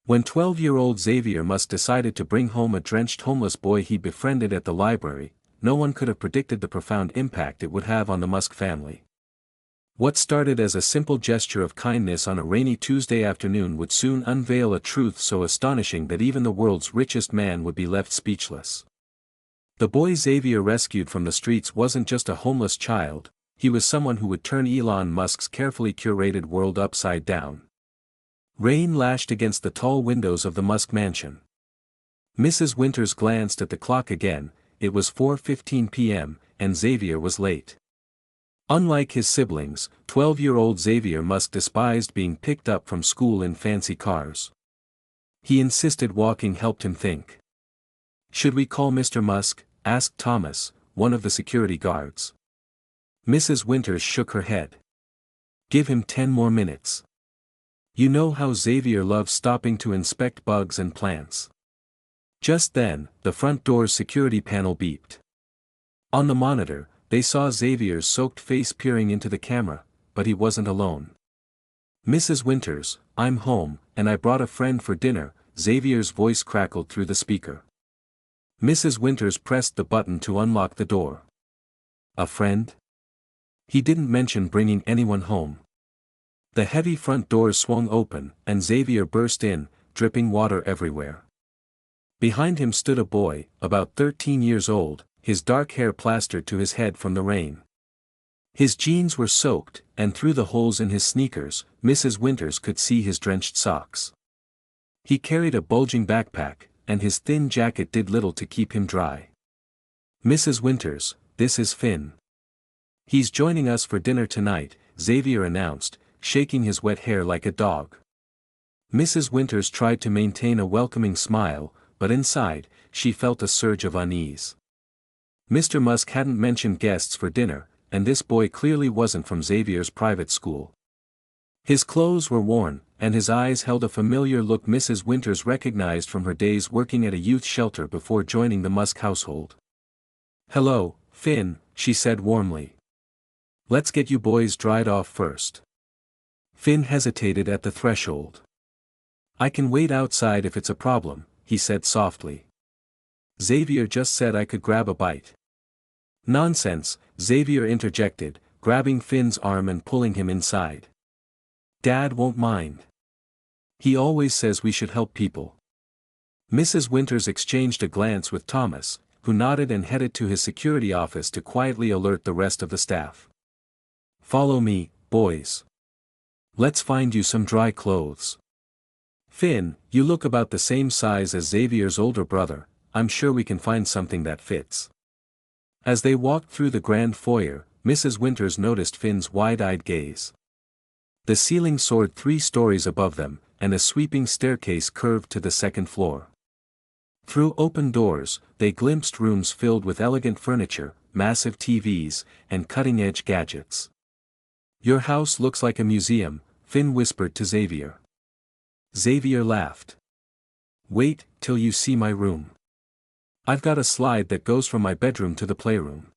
When 12-year-old Xavier Musk decided to bring home a drenched homeless boy he befriended at the library, no one could have predicted the profound impact it would have on the Musk family. What started as a simple gesture of kindness on a rainy Tuesday afternoon would soon unveil a truth so astonishing that even the world's richest man would be left speechless. The boy Xavier rescued from the streets wasn't just a homeless child, he was someone who would turn Elon Musk's carefully curated world upside down. Rain lashed against the tall windows of the Musk mansion. Mrs. Winters glanced at the clock again. It was 4:15 p.m., and Xavier was late. Unlike his siblings, 12-year-old Xavier Musk despised being picked up from school in fancy cars. He insisted walking helped him think. "Should we call Mr. Musk?" asked Thomas, one of the security guards. Mrs. Winters shook her head. "Give him 10 more minutes. You know how Xavier loves stopping to inspect bugs and plants." Just then, the front door's security panel beeped. On the monitor, they saw Xavier's soaked face peering into the camera, but he wasn't alone. "Mrs. Winters, I'm home, and I brought a friend for dinner," Xavier's voice crackled through the speaker. Mrs. Winters pressed the button to unlock the door. "A friend?" He didn't mention bringing anyone home. The heavy front doors swung open, and Xavier burst in, dripping water everywhere. Behind him stood a boy, about 13 years old, his dark hair plastered to his head from the rain. His jeans were soaked, and through the holes in his sneakers, Mrs. Winters could see his drenched socks. He carried a bulging backpack, and his thin jacket did little to keep him dry. "Mrs. Winters, this is Finn. He's joining us for dinner tonight," Xavier announced, shaking his wet hair like a dog. Mrs. Winters tried to maintain a welcoming smile, but inside, she felt a surge of unease. Mr. Musk hadn't mentioned guests for dinner, and this boy clearly wasn't from Xavier's private school. His clothes were worn, and his eyes held a familiar look Mrs. Winters recognized from her days working at a youth shelter before joining the Musk household. "Hello, Finn," she said warmly. "Let's get you boys dried off first." Finn hesitated at the threshold. "I can wait outside if it's a problem," he said softly. "Xavier just said I could grab a bite." "Nonsense," Xavier interjected, grabbing Finn's arm and pulling him inside. "Dad won't mind. He always says we should help people." Mrs. Winters exchanged a glance with Thomas, who nodded and headed to his security office to quietly alert the rest of the staff. "Follow me, boys. Let's find you some dry clothes. Finn, you look about the same size as Xavier's older brother, I'm sure we can find something that fits." As they walked through the grand foyer, Mrs. Winters noticed Finn's wide-eyed gaze. The ceiling soared 3 stories above them, and a sweeping staircase curved to the second floor. Through open doors, they glimpsed rooms filled with elegant furniture, massive TVs, and cutting-edge gadgets. "Your house looks like a museum," Finn whispered to Xavier. Xavier laughed. "Wait till you see my room. I've got a slide that goes from my bedroom to the playroom."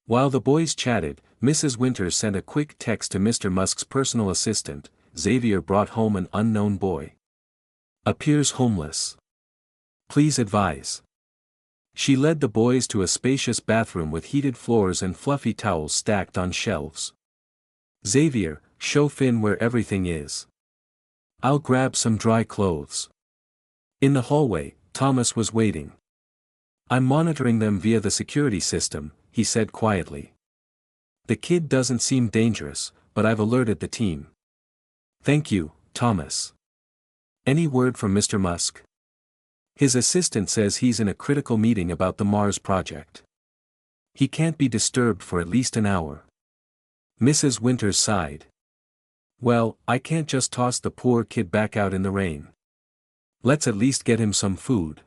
While the boys chatted, Mrs. Winters sent a quick text to Mr. Musk's personal assistant. "Xavier brought home an unknown boy. Appears homeless. Please advise." She led the boys to a spacious bathroom with heated floors and fluffy towels stacked on shelves. "Xavier, show Finn where everything is. I'll grab some dry clothes." In the hallway, Thomas was waiting. "I'm monitoring them via the security system," he said quietly. "The kid doesn't seem dangerous, but I've alerted the team." "Thank you, Thomas. Any word from Mr. Musk?" "His assistant says he's in a critical meeting about the Mars project. He can't be disturbed for at least an hour." Mrs. Winters sighed. "Well, I can't just toss the poor kid back out in the rain. Let's at least get him some food."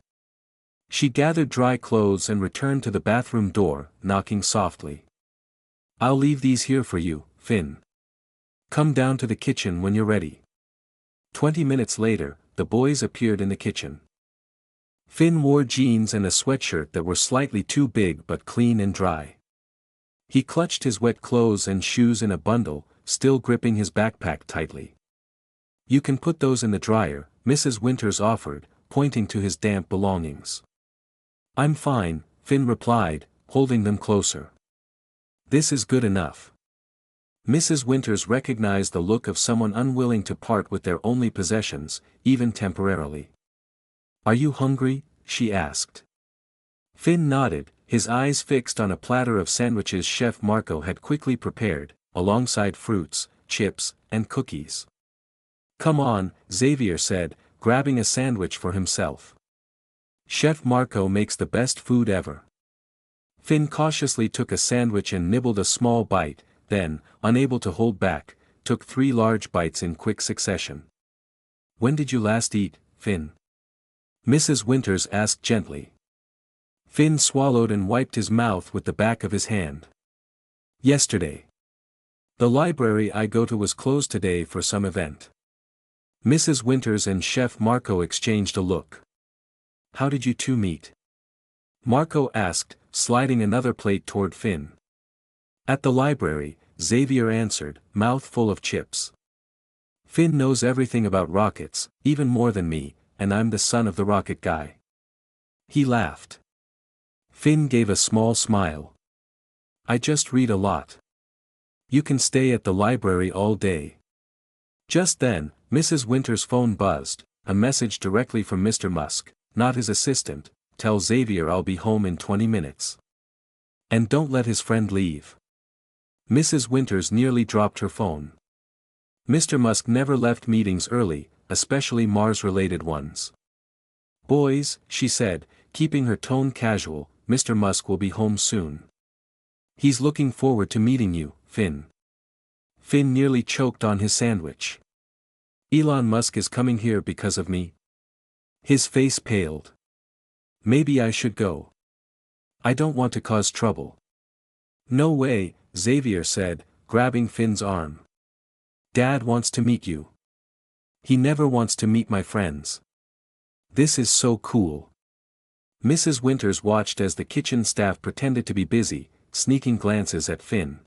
She gathered dry clothes and returned to the bathroom door, knocking softly. "I'll leave these here for you, Finn. Come down to the kitchen when you're ready." 20 minutes later, the boys appeared in the kitchen. Finn wore jeans and a sweatshirt that were slightly too big but clean and dry. He clutched his wet clothes and shoes in a bundle, still gripping his backpack tightly. "You can put those in the dryer," Mrs. Winters offered, pointing to his damp belongings. "I'm fine," Finn replied, holding them closer. "This is good enough." Mrs. Winters recognized the look of someone unwilling to part with their only possessions, even temporarily. "Are you hungry?" she asked. Finn nodded, his eyes fixed on a platter of sandwiches Chef Marco had quickly prepared, alongside fruits, chips, and cookies. "Come on," Xavier said, grabbing a sandwich for himself. "Chef Marco makes the best food ever." Finn cautiously took a sandwich and nibbled a small bite, then, unable to hold back, took 3 large bites in quick succession. "When did you last eat, Finn?" Mrs. Winters asked gently. Finn swallowed and wiped his mouth with the back of his hand. "Yesterday. The library I go to was closed today for some event." Mrs. Winters and Chef Marco exchanged a look. "How did you two meet?" Marco asked, sliding another plate toward Finn. "At the library," Xavier answered, mouth full of chips. "Finn knows everything about rockets, even more than me, and I'm the son of the rocket guy." He laughed. Finn gave a small smile. "I just read a lot. You can stay at the library all day." Just then, Mrs. Winters' phone buzzed, a message directly from Mr. Musk, not his assistant. "Tell Xavier I'll be home in 20 minutes. And don't let his friend leave." Mrs. Winters nearly dropped her phone. Mr. Musk never left meetings early, especially Mars-related ones. "Boys," she said, keeping her tone casual, "Mr. Musk will be home soon. He's looking forward to meeting you, Finn." Finn nearly choked on his sandwich. "Elon Musk is coming here because of me?" His face paled. "Maybe I should go. I don't want to cause trouble." "No way," Xavier said, grabbing Finn's arm. "Dad wants to meet you. He never wants to meet my friends. This is so cool." Mrs. Winters watched as the kitchen staff pretended to be busy, sneaking glances at Finn.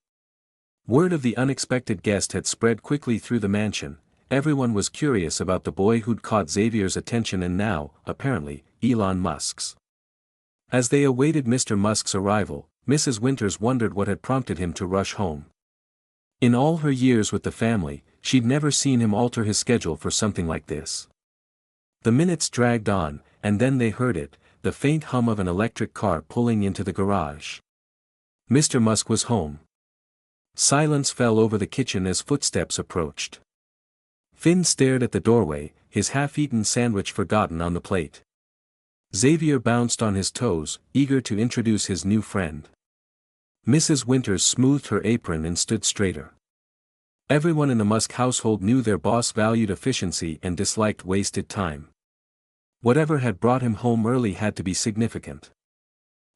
Word of the unexpected guest had spread quickly through the mansion. Everyone was curious about the boy who'd caught Xavier's attention and now, apparently, Elon Musk's. As they awaited Mr. Musk's arrival, Mrs. Winters wondered what had prompted him to rush home. In all her years with the family, she'd never seen him alter his schedule for something like this. The minutes dragged on, and then they heard it, the faint hum of an electric car pulling into the garage. Mr. Musk was home. Silence fell over the kitchen as footsteps approached. Finn stared at the doorway, his half-eaten sandwich forgotten on the plate. Xavier bounced on his toes, eager to introduce his new friend. Mrs. Winters smoothed her apron and stood straighter. Everyone in the Musk household knew their boss valued efficiency and disliked wasted time. Whatever had brought him home early had to be significant.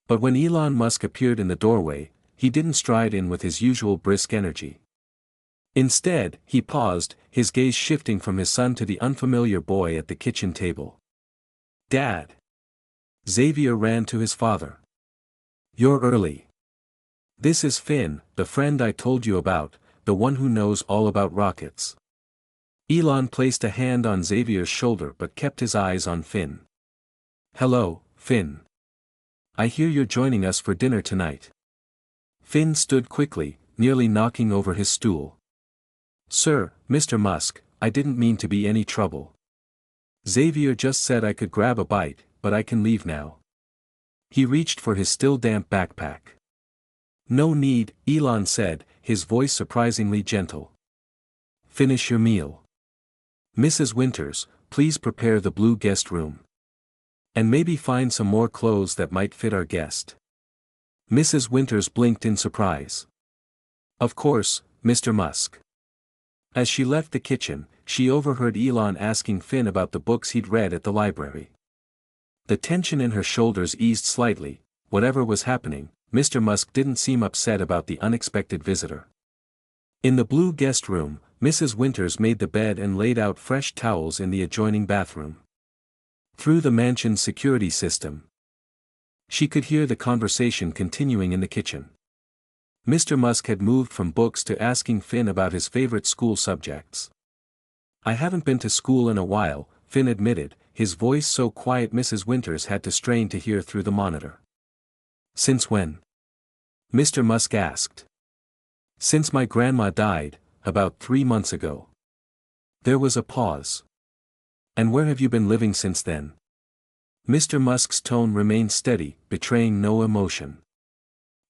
But when Elon Musk appeared in the doorway, he didn't stride in with his usual brisk energy. Instead, he paused, his gaze shifting from his son to the unfamiliar boy at the kitchen table. "Dad!" Xavier ran to his father. "You're early. This is Finn, the friend I told you about, the one who knows all about rockets." Elon placed a hand on Xavier's shoulder but kept his eyes on Finn. "Hello, Finn. I hear you're joining us for dinner tonight." Finn stood quickly, nearly knocking over his stool. "Sir, Mr. Musk, I didn't mean to be any trouble. Xavier just said I could grab a bite, but I can leave now." He reached for his still damp backpack. "No need," Elon said, his voice surprisingly gentle. "Finish your meal. Mrs. Winters, please prepare the blue guest room. And maybe find some more clothes that might fit our guest." Mrs. Winters blinked in surprise. "Of course, Mr. Musk." As she left the kitchen, she overheard Elon asking Finn about the books he'd read at the library. The tension in her shoulders eased slightly. Whatever was happening, Mr. Musk didn't seem upset about the unexpected visitor. In the blue guest room, Mrs. Winters made the bed and laid out fresh towels in the adjoining bathroom. Through the mansion's security system, she could hear the conversation continuing in the kitchen. Mr. Musk had moved from books to asking Finn about his favorite school subjects. "I haven't been to school in a while," Finn admitted, his voice so quiet Mrs. Winters had to strain to hear through the monitor. "Since when?" Mr. Musk asked. "Since my grandma died, about 3 months ago." There was a pause. "And where have you been living since then?" Mr. Musk's tone remained steady, betraying no emotion.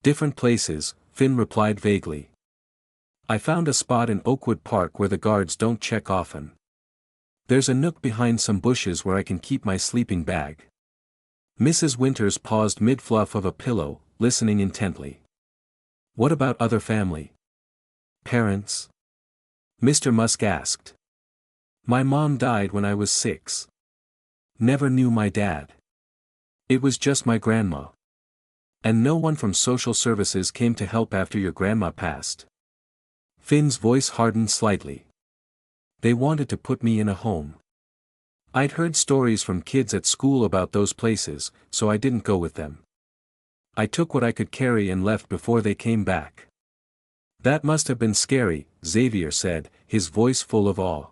"Different places," Finn replied vaguely. "I found a spot in Oakwood Park where the guards don't check often. There's a nook behind some bushes where I can keep my sleeping bag." Mrs. Winters paused mid-fluff of a pillow, listening intently. "What about other family? Parents?" Mr. Musk asked. "My mom died when I was 6. Never knew my dad. It was just my grandma. And no one from social services came to help after your grandma passed." Finn's voice hardened slightly. "They wanted to put me in a home. I'd heard stories from kids at school about those places, so I didn't go with them. I took what I could carry and left before they came back." "That must have been scary," Xavier said, his voice full of awe.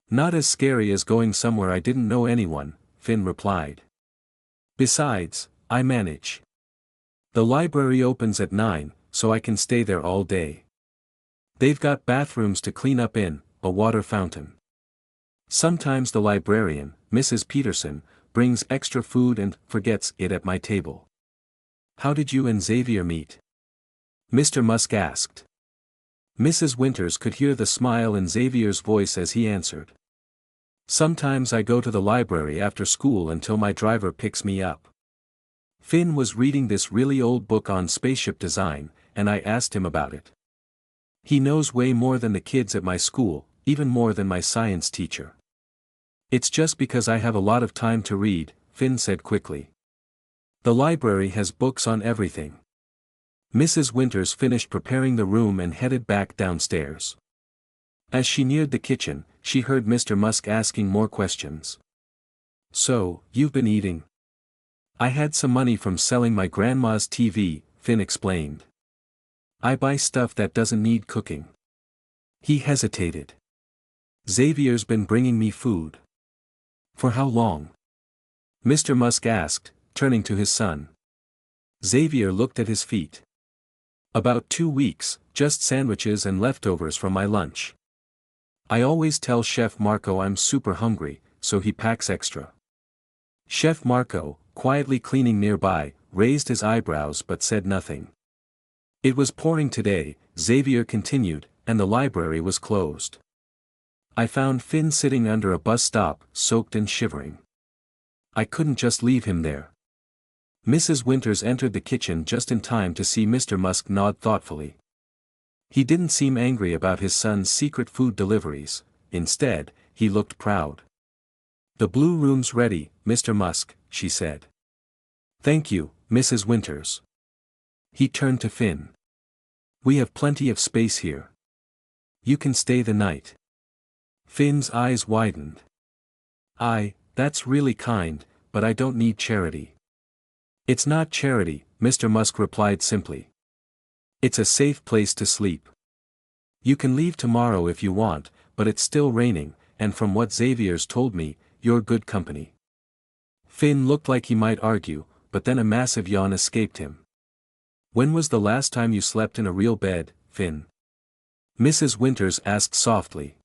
"Not as scary as going somewhere I didn't know anyone," Finn replied. "Besides, I manage. The library opens at 9, so I can stay there all day. They've got bathrooms to clean up in, a water fountain. Sometimes the librarian, Mrs. Peterson, brings extra food and forgets it at my table." "How did you and Xavier meet?" Mr. Musk asked. Mrs. Winters could hear the smile in Xavier's voice as he answered. "Sometimes I go to the library after school until my driver picks me up." Finn was reading this really old book on spaceship design, and I asked him about it. "He knows way more than the kids at my school, even more than my science teacher." "It's just because I have a lot of time to read," Finn said quickly. "The library has books on everything." Mrs. Winters finished preparing the room and headed back downstairs. As she neared the kitchen, she heard Mr. Musk asking more questions. "So, you've been eating?" "I had some money from selling my grandma's TV," Finn explained. "I buy stuff that doesn't need cooking." He hesitated. "Xavier's been bringing me food." "For how long?" Mr. Musk asked, turning to his son. Xavier looked at his feet. "About 2 weeks, just sandwiches and leftovers from my lunch. I always tell Chef Marco I'm super hungry, so he packs extra." Chef Marco, quietly cleaning nearby, raised his eyebrows but said nothing. "It was pouring today," Xavier continued, "and the library was closed. I found Finn sitting under a bus stop, soaked and shivering. I couldn't just leave him there." Mrs. Winters entered the kitchen just in time to see Mr. Musk nod thoughtfully. He didn't seem angry about his son's secret food deliveries, instead, he looked proud. "The blue room's ready, Mr. Musk," she said. "Thank you, Mrs. Winters." He turned to Finn. "We have plenty of space here. You can stay the night." Finn's eyes widened. That's really kind, but I don't need charity." "It's not charity," Mr. Musk replied simply. "It's a safe place to sleep. You can leave tomorrow if you want, but it's still raining, and from what Xavier's told me, you're good company." Finn looked like he might argue, but then a massive yawn escaped him. "When was the last time you slept in a real bed, Finn?" Mrs. Winters asked softly.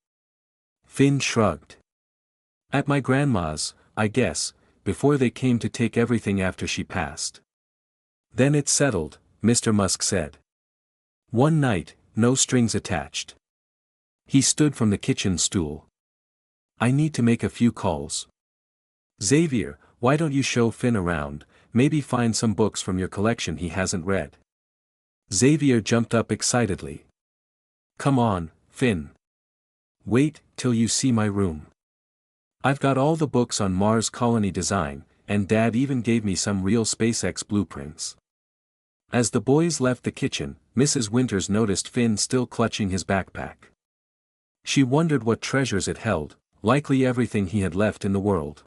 Finn shrugged. "At my grandma's, I guess, before they came to take everything after she passed." "Then it's settled," Mr. Musk said. "One night, no strings attached." He stood from the kitchen stool. "I need to make a few calls. Xavier, why don't you show Finn around, maybe find some books from your collection he hasn't read?" Xavier jumped up excitedly. "Come on, Finn. Wait till you see my room. I've got all the books on Mars colony design, and Dad even gave me some real SpaceX blueprints." As the boys left the kitchen, Mrs. Winters noticed Finn still clutching his backpack. She wondered what treasures it held, likely everything he had left in the world.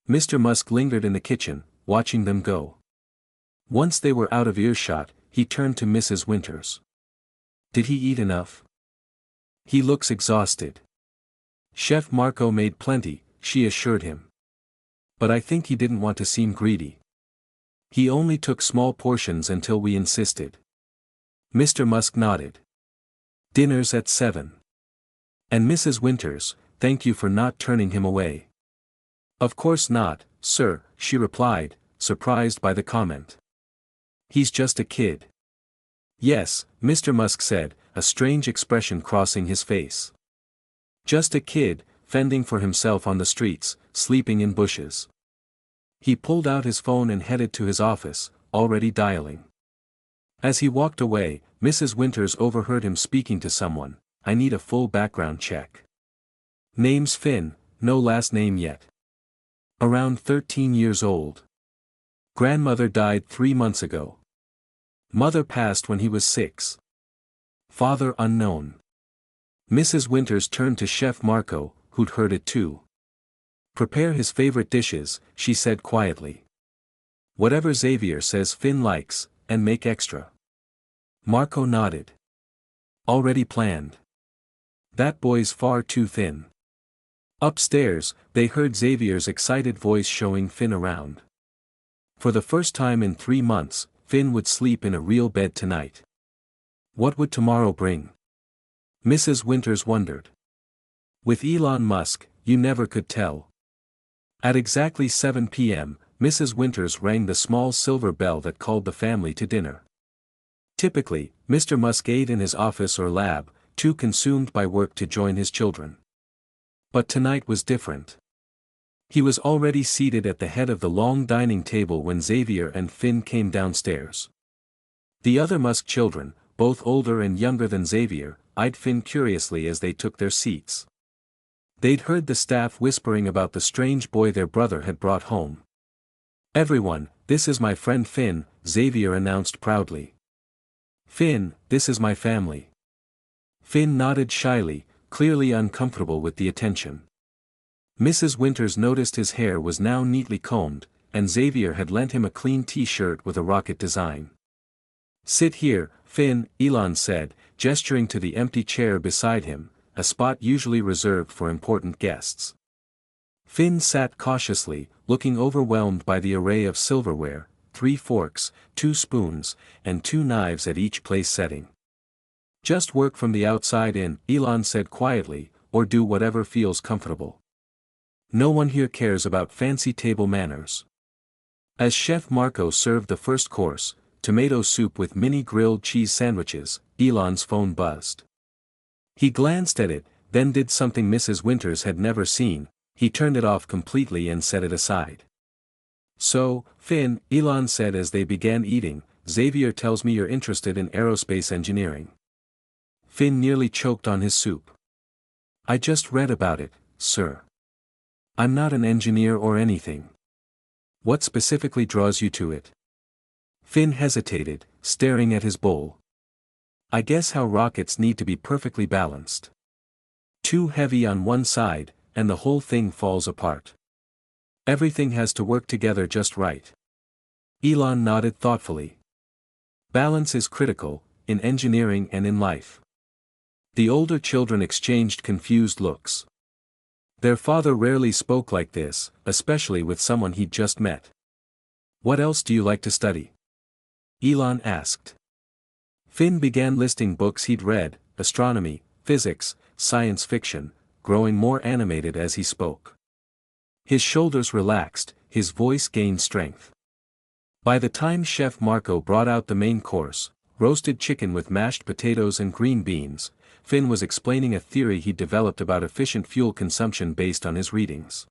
Mr. Musk lingered in the kitchen, watching them go. Once they were out of earshot, he turned to Mrs. Winters. "Did he eat enough? He looks exhausted." "Chef Marco made plenty," she assured him. But I think he didn't want to seem greedy. He only took small portions until we insisted. Mr. Musk nodded. Dinner's at 7. And Mrs. Winters, thank you for not turning him away. Of course not, sir, she replied, surprised by the comment. He's just a kid. Yes, Mr. Musk said, a strange expression crossing his face. Just a kid, fending for himself on the streets, sleeping in bushes. He pulled out his phone and headed to his office, already dialing. As he walked away, Mrs. Winters overheard him speaking to someone. I need a full background check. Name's Finn, no last name yet. Around 13 years old. Grandmother died 3 months ago. Mother passed when he was 6. Father unknown. Mrs. Winters turned to Chef Marco, who'd heard it too. Prepare his favorite dishes, she said quietly. Whatever Xavier says Finn likes, and make extra. Marco nodded. Already planned. That boy's far too thin. Upstairs, they heard Xavier's excited voice showing Finn around. For the first time in 3 months, Finn would sleep in a real bed tonight. What would tomorrow bring? Mrs. Winters wondered. With Elon Musk, you never could tell. At exactly 7 p.m., Mrs. Winters rang the small silver bell that called the family to dinner. Typically, Mr. Musk ate in his office or lab, too consumed by work to join his children. But tonight was different. He was already seated at the head of the long dining table when Xavier and Finn came downstairs. The other Musk children, both older and younger than Xavier, eyed Finn curiously as they took their seats. They'd heard the staff whispering about the strange boy their brother had brought home. Everyone, this is my friend Finn, Xavier announced proudly. Finn, this is my family. Finn nodded shyly, clearly uncomfortable with the attention. Mrs. Winters noticed his hair was now neatly combed, and Xavier had lent him a clean t-shirt with a rocket design. Sit here, Finn, Elon said, gesturing to the empty chair beside him, a spot usually reserved for important guests. Finn sat cautiously, looking overwhelmed by the array of silverware, 3 forks, 2 spoons, and 2 knives at each place setting. Just work from the outside in, Elon said quietly, or do whatever feels comfortable. No one here cares about fancy table manners. As Chef Marco served the first course, tomato soup with mini grilled cheese sandwiches, Elon's phone buzzed. He glanced at it, then did something Mrs. Winters had never seen. He turned it off completely and set it aside. So, Finn, Elon said as they began eating, Xavier tells me you're interested in aerospace engineering. Finn nearly choked on his soup. I just read about it, sir. I'm not an engineer or anything. What specifically draws you to it? Finn hesitated, staring at his bowl. I guess how rockets need to be perfectly balanced. Too heavy on one side, and the whole thing falls apart. Everything has to work together just right. Elon nodded thoughtfully. Balance is critical, in engineering and in life. The older children exchanged confused looks. Their father rarely spoke like this, especially with someone he'd just met. What else do you like to study? Elon asked. Finn began listing books he'd read, astronomy, physics, science fiction, growing more animated as he spoke. His shoulders relaxed, his voice gained strength. By the time Chef Marco brought out the main course, roasted chicken with mashed potatoes and green beans, Finn was explaining a theory he'd developed about efficient fuel consumption based on his readings.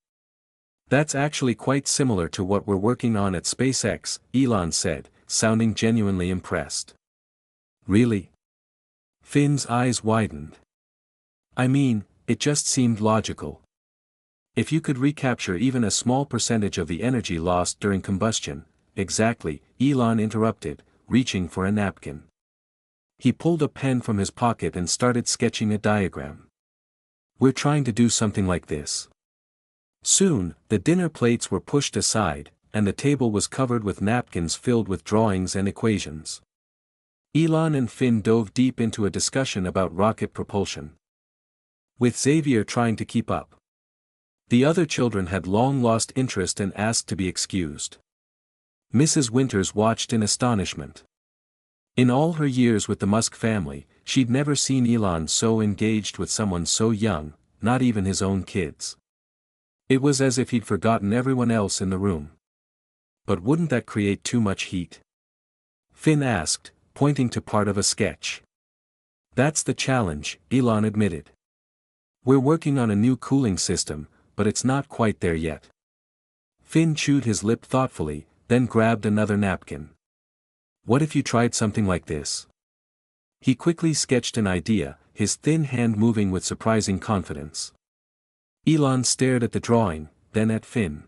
That's actually quite similar to what we're working on at SpaceX, Elon said, sounding genuinely impressed. Really? Finn's eyes widened. I mean, it just seemed logical. If you could recapture even a small percentage of the energy lost during combustion. Exactly, Elon interrupted, reaching for a napkin. He pulled a pen from his pocket and started sketching a diagram. We're trying to do something like this. Soon, the dinner plates were pushed aside, and the table was covered with napkins filled with drawings and equations. Elon and Finn dove deep into a discussion about rocket propulsion. With Xavier trying to keep up. The other children had long lost interest and asked to be excused. Mrs. Winters watched in astonishment. In all her years with the Musk family, she'd never seen Elon so engaged with someone so young, not even his own kids. It was as if he'd forgotten everyone else in the room. But wouldn't that create too much heat? Finn asked, pointing to part of a sketch. That's the challenge, Elon admitted. We're working on a new cooling system, but it's not quite there yet. Finn chewed his lip thoughtfully, then grabbed another napkin. What if you tried something like this? He quickly sketched an idea, his thin hand moving with surprising confidence. Elon stared at the drawing, then at Finn.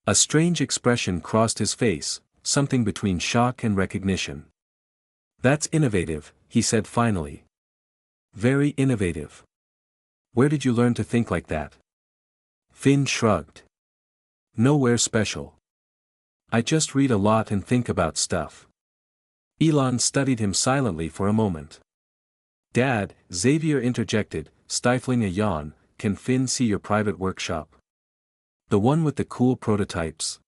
A strange expression crossed his face, something between shock and recognition. That's innovative, he said finally. Very innovative. Where did you learn to think like that? Finn shrugged. Nowhere special. I just read a lot and think about stuff. Elon studied him silently for a moment. Dad, Xavier interjected, stifling a yawn, can Finn see your private workshop? The one with the cool prototypes?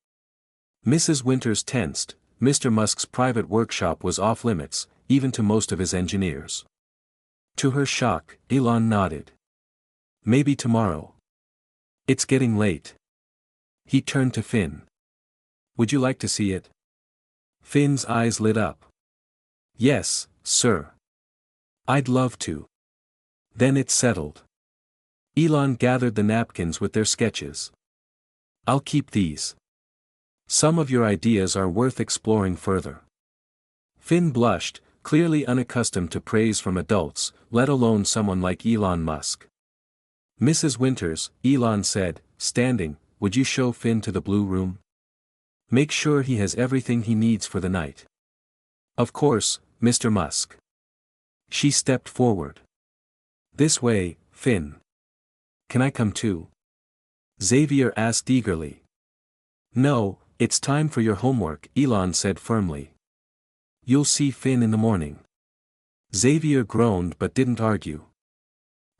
Mrs. Winters tensed. Mr. Musk's private workshop was off limits, even to most of his engineers. To her shock, Elon nodded. Maybe tomorrow. It's getting late. He turned to Finn. Would you like to see it? Finn's eyes lit up. Yes, sir. I'd love to. Then it settled. Elon gathered the napkins with their sketches. I'll keep these. Some of your ideas are worth exploring further. Finn blushed, clearly unaccustomed to praise from adults, let alone someone like Elon Musk. Mrs. Winters, Elon said, standing, would you show Finn to the blue room? Make sure he has everything he needs for the night. Of course, Mr. Musk. She stepped forward. This way, Finn. Can I come too? Xavier asked eagerly. No, it's time for your homework, Elon said firmly. You'll see Finn in the morning. Xavier groaned but didn't argue.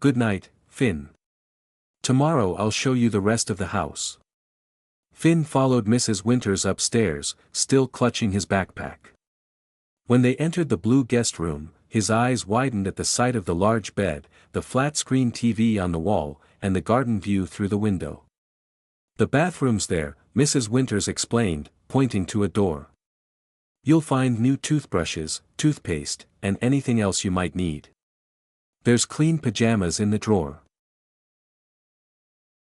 Good night, Finn. Tomorrow I'll show you the rest of the house. Finn followed Mrs. Winters upstairs, still clutching his backpack. When they entered the blue guest room, his eyes widened at the sight of the large bed, the flat-screen TV on the wall, and the garden view through the window. The bathroom's there, Mrs. Winters explained, pointing to a door. You'll find new toothbrushes, toothpaste, and anything else you might need. There's clean pajamas in the drawer.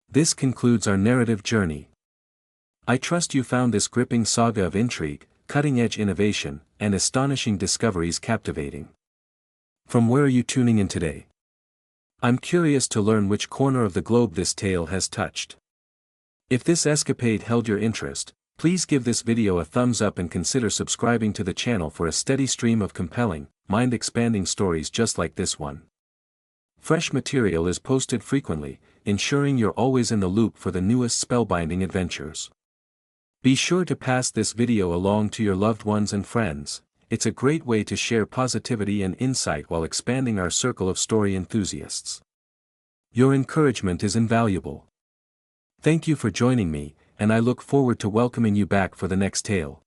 This concludes our narrative journey. I trust you found this gripping saga of intrigue, cutting-edge innovation, and astonishing discoveries captivating. From where are you tuning in today? I'm curious to learn which corner of the globe this tale has touched. If this escapade held your interest, please give this video a thumbs up and consider subscribing to the channel for a steady stream of compelling, mind-expanding stories just like this one. Fresh material is posted frequently, ensuring you're always in the loop for the newest spellbinding adventures. Be sure to pass this video along to your loved ones and friends. It's a great way to share positivity and insight while expanding our circle of story enthusiasts. Your encouragement is invaluable. Thank you for joining me, and I look forward to welcoming you back for the next tale.